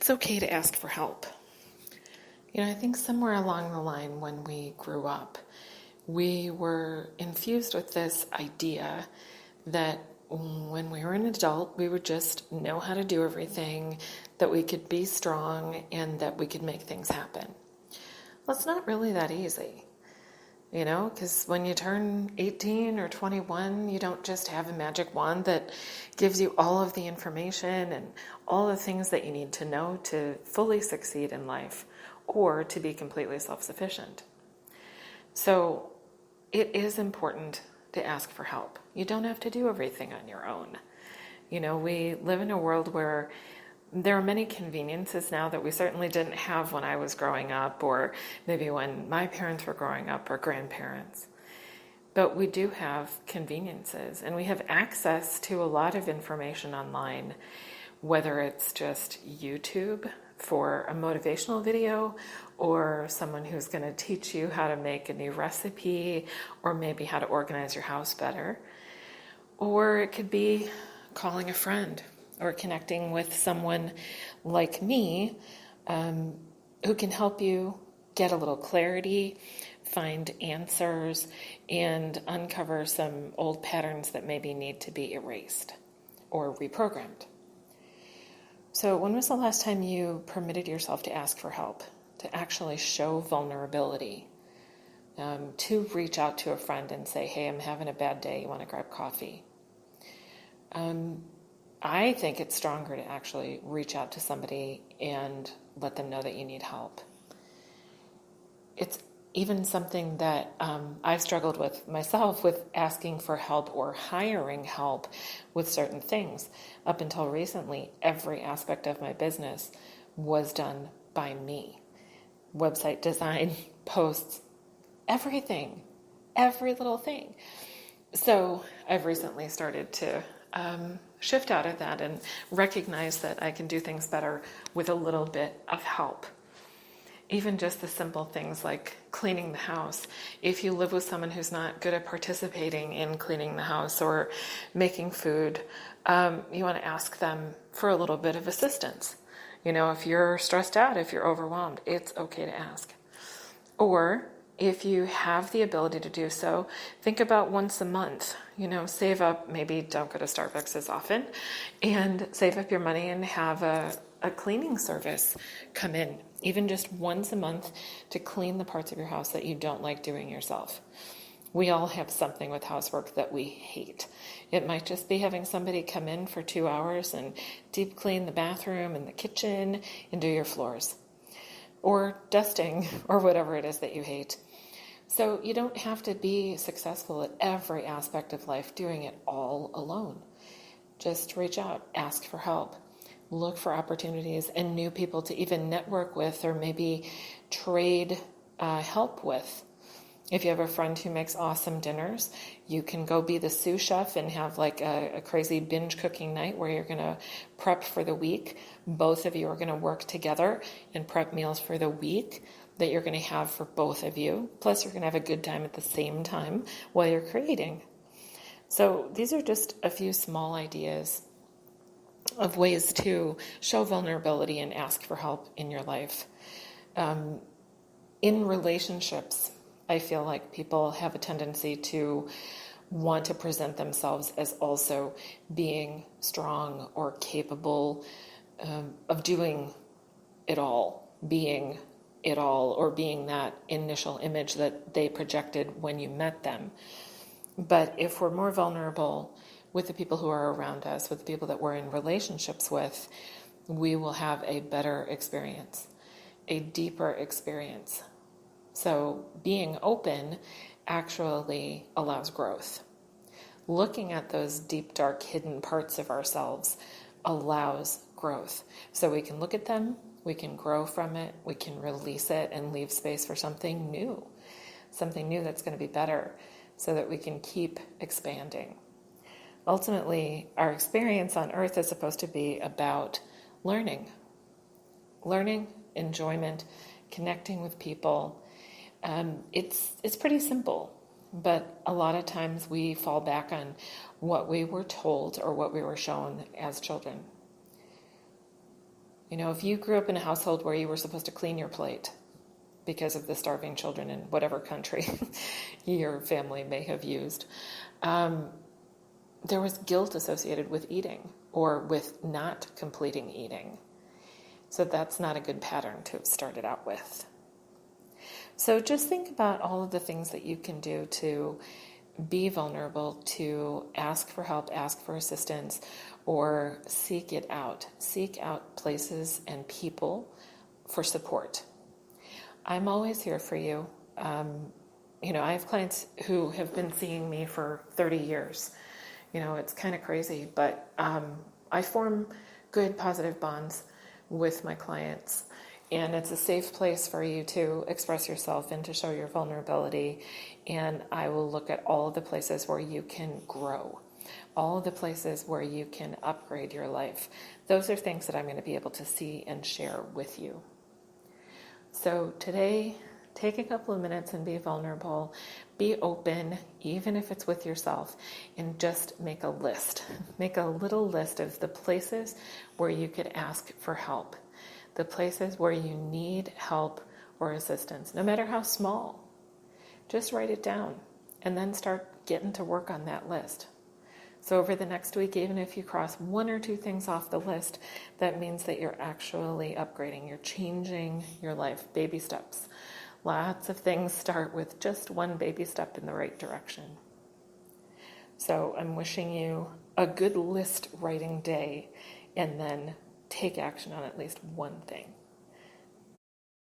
it's okay to ask for help. I think somewhere along the line when we grew up, we were infused with this idea that when we were an adult, we would just know how to do everything, that we could be strong, and that we could make things happen. Well, it's not really that easy, because when you turn 18 or 21, you don't just have a magic wand that gives you all of the information and all the things that you need to know to fully succeed in life or to be completely self-sufficient. So it is important to ask for help. You don't have to do everything on your own. We live in a world where there are many conveniences now that we certainly didn't have when I was growing up, or maybe when my parents were growing up, or grandparents. But we do have conveniences, and we have access to a lot of information online, whether it's just YouTube for a motivational video, or someone who's going to teach you how to make a new recipe, or maybe how to organize your house better. Or it could be calling a friend or connecting with someone like me who can help you get a little clarity, find answers, and uncover some old patterns that maybe need to be erased or reprogrammed. So when was the last time you permitted yourself to ask for help, to actually show vulnerability, to reach out to a friend and say, hey, I'm having a bad day, you want to grab coffee? I think it's stronger to actually reach out to somebody and let them know that you need help. It's even something that I've struggled with myself, with asking for help or hiring help with certain things. Up until recently, every aspect of my business was done by me. Website design, posts, everything, every little thing. So I've recently started to shift out of that and recognize that I can do things better with a little bit of help. Even just the simple things like cleaning the house. If you live with someone who's not good at participating in cleaning the house or making food, you want to ask them for a little bit of assistance. If you're stressed out, if you're overwhelmed, it's okay to ask. Or if you have the ability to do so, think about once a month, save up, maybe don't go to Starbucks as often, and save up your money and have a cleaning service come in, even just once a month, to clean the parts of your house that you don't like doing yourself. We all have something with housework that we hate. It might just be having somebody come in for 2 hours and deep clean the bathroom and the kitchen and do your floors, or dusting, or whatever it is that you hate. So you don't have to be successful at every aspect of life doing it all alone. Just reach out, ask for help, look for opportunities and new people to even network with or maybe trade help with. If you have a friend who makes awesome dinners, you can go be the sous chef and have like a crazy binge cooking night where you're going to prep for the week. Both of you are going to work together and prep meals for the week that you're going to have for both of you. Plus, you're going to have a good time at the same time while you're creating. So these are just a few small ideas of ways to show vulnerability and ask for help in your life. In relationships, I feel like people have a tendency to want to present themselves as also being strong or capable of doing it all, being it all, or being that initial image that they projected when you met them. But if we're more vulnerable with the people who are around us, with the people that we're in relationships with, we will have a better experience, a deeper experience. So being open actually allows growth. Looking at those deep, dark, hidden parts of ourselves allows growth. So we can look at them, we can grow from it, we can release it and leave space for something new that's going to be better, so that we can keep expanding. Ultimately, our experience on earth is supposed to be about learning, enjoyment, connecting with people. It's pretty simple, but a lot of times we fall back on what we were told or what we were shown as children. If you grew up in a household where you were supposed to clean your plate because of the starving children in whatever country your family may have used, there was guilt associated with eating or with not completing eating. So that's not a good pattern to have started out with. So just think about all of the things that you can do to be vulnerable, to ask for help, ask for assistance, or seek it out. Seek out places and people for support. I'm always here for you. I have clients who have been seeing me for 30 years. It's kind of crazy, but I form good, positive bonds with my clients. And it's a safe place for you to express yourself and to show your vulnerability. And I will look at all of the places where you can grow, all of the places where you can upgrade your life. Those are things that I'm going to be able to see and share with you. So today, take a couple of minutes and be vulnerable. Be open, even if it's with yourself, and just make a list. Make a little list of the places where you could ask for help. The places where you need help or assistance, no matter how small. Just write it down and then start getting to work on that list. So over the next week, even if you cross one or two things off the list, that means that you're actually upgrading. You're changing your life, baby steps. Lots of things start with just one baby step in the right direction. So I'm wishing you a good list writing day, and then take action on at least one thing.